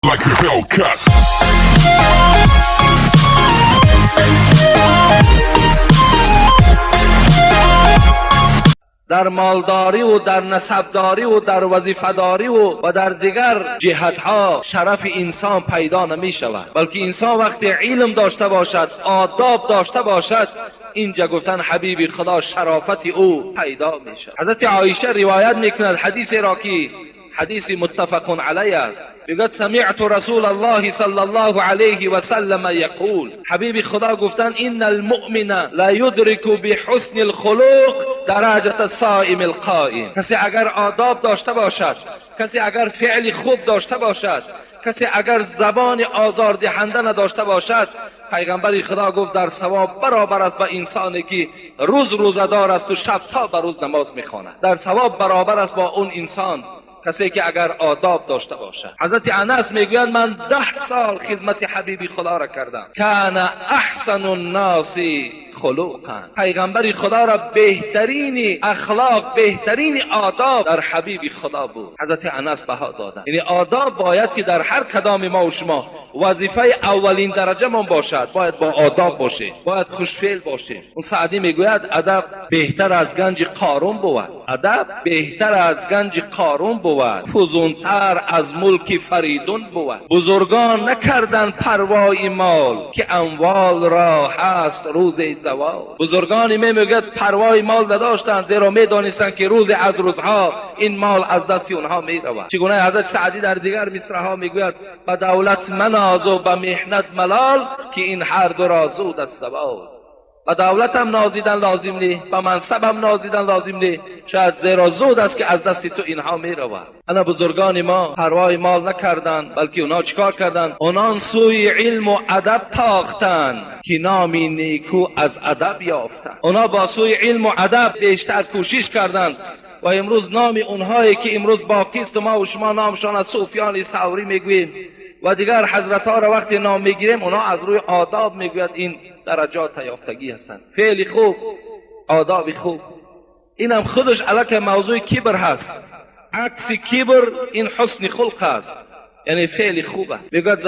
like a Hellcat. در مالداری و در نسبداری و در وظیفه‌داری و در دیگر جهتها شرف انسان پیدا نمی شود، بلکه انسان وقتی علم داشته باشد، آداب داشته باشد، اینجا گفتن حبیب خدا شرافت او پیدا می شود. حضرت عایشه روایت میکند حدیث را که حدیث متفق علیه است، میگوید سمعت رسول الله صلی الله علیه و سلم یقول، حبیب خدا گفتن ان المؤمن لا یدرک بحسن الخلق درجه الصائم القائم. کسی اگر آداب داشته باشد، کسی اگر فعل خوب داشته باشد، کسی اگر زبان آزاردهنده نداشته باشد، پیغمبر خدا گفت در ثواب برابر است با انسانی که روز روزدار است و شب تا به روز نماز میخواند. در ثواب برابر است با اون انسان کسی که اگر آداب داشته باشد. حضرت انس میگوید من 10 سال خدمت حبیب خدا را کردم. کان احسن الناس خلقا، پیغمبر خدا را بهترین اخلاق، بهترین آداب در حبیب خدا بود. حضرت انس بها دادن، یعنی آداب باید که در هر کدام ما و شما وظیفه اولین درجه من باشد، باید با آداب باشه، باید خوشفعل باشه. اون سعدی میگوید ادب بهتر از گنج قارون بود، ادب بهتر از گنج قارون بود، فزونتر از ملک فریدون بود. بزرگان نکردن پروای مال که اموال را هست روز زوال. بزرگان میگوید پروای مال نداشتن، زیرا میدانستن که روز از روزها این مال از دست اونها میرود. چگونه حضرت سعدی در دیگر مصرع‌ها میگوید به دولت مناز و به محنت ملال که این هر دو را زود از زوال. به دولت هم نازیدن لازم نی، به منصب هم نازیدن لازم نی، شاید زیرا زود است که از دست تو اینها می رود. انا بزرگان ما پروای مال نکردند، بلکه اونا چیکار کردند؟ اونان سوی علم و ادب تاختند که نامی نیکو از ادب یافتند. اونا با سوی علم و ادب بیشتر کوشش کردند و امروز نام اونهایی که امروز باقی است ما و شما نامشان از سفیان ثوری میگوییم و دیگر حضرت ها را وقتی نام میگیریم اونا از روی آداب میگوید این درجات یافتگی هستند. فعل خوب، آداب خوب، اینم خودش علاقه موضوع کبر هست. عکس کبر این حسن خلق است، یعنی فعل خوب است. میگوید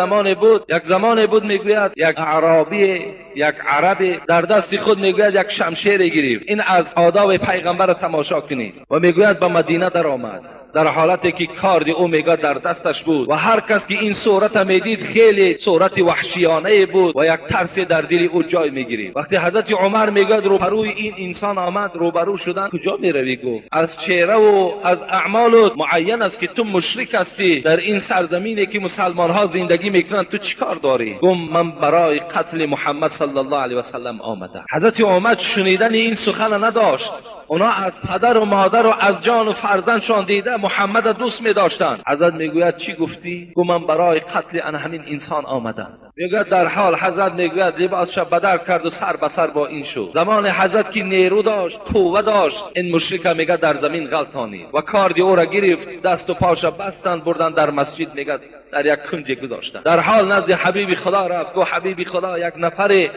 یک زمان بود میگوید یک اعرابی، یک عربی در دست خود میگوید یک شمشیر گرفت. این از آداب پیغمبر تماشا کنید. و میگوید به مدینه در آمد در حالتی که کارد او میگه در دستش بود و هر کس که این صورت میدید خیلی صورت وحشیانه بود و یک ترس در دل او جای میگیرید. وقتی حضرت عمر میگه روبروی این انسان آمد، روبرو شدن، کجا میروی؟ گفت از چهره و از اعمالت معین است که تو مشرک هستی، در این سرزمینی که مسلمان ها زندگی میکنن تو چیکار داری؟ گفت من برای قتل محمد صلی الله علیه و سلم آمدم. حضرت عمر شنیدن این سخن نداشت. اونا از پدر و مادر و از جان و فرزندشان دیده محمد دوست می داشتن. حضرت میگوید چی گفتی؟ گفت من برای قتل همین انسان آمدم. میگوید در حال حضرت میگوید لباسش بدر کرد و سر به سر با این شد. زمان حضرت که نیرو داشت، قوه داشت، این مشرک میگه در زمین غلطانی و کاردی او را گرفت، دست و پاش بستند بردن در مسجد، میگه در یک کنج گذاشتن. در حال نزد حبیب خدا رفت. گفت حبیب خدا یک نفر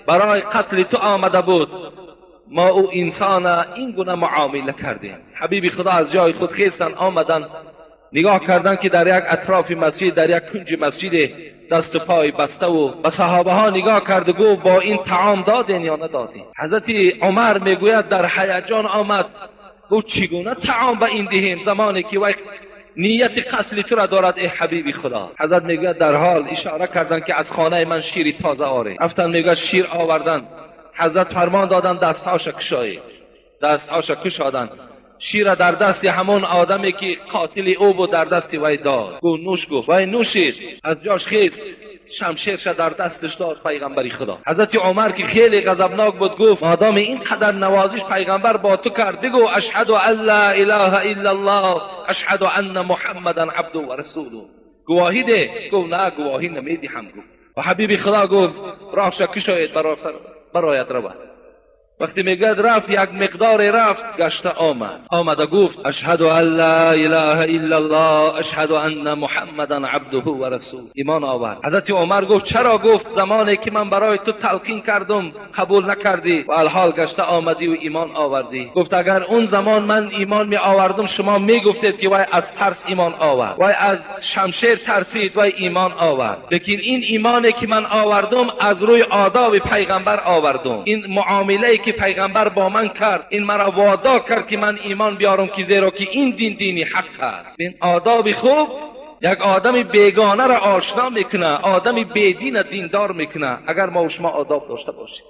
برای قتل تو آمده بود، ما او انسان این گونه معامله کردیم. حبیب خدا از جای خود خیستن آمدن، نگاه کردن که در یک اطراف مسجد، در یک کنج مسجد دست و پای بسته و به صحابه ها نگاه کرد و گفت با این طعام دادین یا ندادین؟ حضرت عمر میگوید در هیجان آمد، گفت چگونه طعام به این دهیم زمانی که وقت نیت قتل تو را دارد ای حبیب خدا؟ حضرت میگوید در حال اشاره کردن که از خانه من شیر تازه آره. رفتن میگوید شیر آوردن. حضرت فرمان دادن دستهاش کشایی، دستهاش کشادن. شیر در دست همون آدمی که قاتل او بود در دست وی داد. گفت نوش. گفت وی نوشید. از جاش خیست، شمشیرش در دستش داد پیغمبری خدا. حضرت عمر که خیلی غضبناک بود گفت مادام این قدر نوازش پیغمبر با تو کرد، بگو اشهد ان لا اله الا الله اشهد ان محمدا عبده و رسوله. گواهی ده. گفت نه گواهی نمیدهم. گفت و حبیب خدا گفت راهش کشید برایت رود. وقتی میگه رفت یک مقدار رفت گشته آمد و گفت اشهد ان لا اله الا الله اشهد ان محمدا عبده و رسول. ایمان آورد. حضرت عمر گفت چرا؟ گفت زمانی که من برای تو تلقین کردم قبول نکردی و الحال گشته آمدی و ایمان آوردی. گفت اگر اون زمان من ایمان می آوردم شما می گفتید که وای از ترس ایمان آورد، وای از شمشیر ترسید وای ایمان آورد. لیکن این ایمانی که من آوردم از روی آداب پیغمبر آوردم. این معامله که پیغمبر با من کرد این مرا وادار کرد که من ایمان بیارم، که زیرا که این دین دینی حق است. این آداب خوب یک آدم بیگانه را آشنا میکنه، آدم بیدین دیندار میکنه اگر ما و شما آداب داشته باشیم.